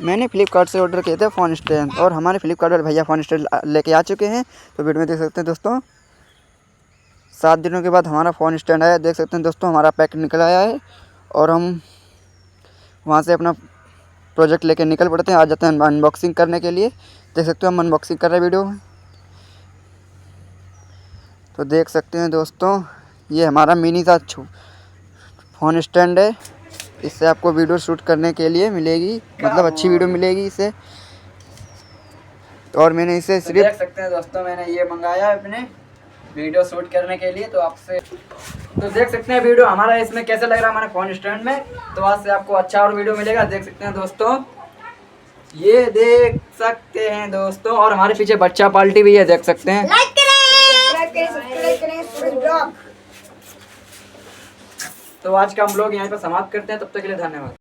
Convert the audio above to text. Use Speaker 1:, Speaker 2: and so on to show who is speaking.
Speaker 1: मैंने फ्लिपकार्ट से ऑर्डर किए थे फ़ोन स्टैंड और हमारे फ्लिपकार्ट वाले भैया फ़ोन स्टैंड लेके आ चुके हैं। तो वीडियो में देख सकते हैं दोस्तों, 7 दिनों के बाद हमारा फ़ोन स्टैंड आया। देख सकते हैं दोस्तों, हमारा पैक निकल आया है और हम वहाँ से अपना प्रोजेक्ट लेके निकल पड़ते हैं। आ जाते हैं अनबॉक्सिंग करने के लिए। देख सकते हो हम अनबॉक्सिंग कर रहे हैं वीडियो में। तो देख सकते हैं दोस्तों, ये हमारा मिनी सा फ़ोन स्टैंड है। इससे आपको वीडियो शूट करने के लिए मिलेगी, मतलब अच्छी वीडियो मिलेगी इससे। और मैंने इसे
Speaker 2: तो देख सकते हैं दोस्तों, मैंने ये मंगाया है अपने वीडियो शूट करने के लिए। तो आपसे तो देख सकते हैं वीडियो हमारा इसमें कैसे लग रहा है हमारे फ़ोन स्टैंड में। तो आज से आपको अच्छा और वीडियो मिलेगा। देख सकते हैं दोस्तों, ये देख सकते हैं दोस्तों, और हमारे पीछे बच्चा पार्टी भी है, देख सकते हैं।
Speaker 3: लाइक करें, सब्सक्राइब करें।
Speaker 2: तो आज का हम लोग यहीं पर समाप्त करते हैं। तब तक के लिए धन्यवाद।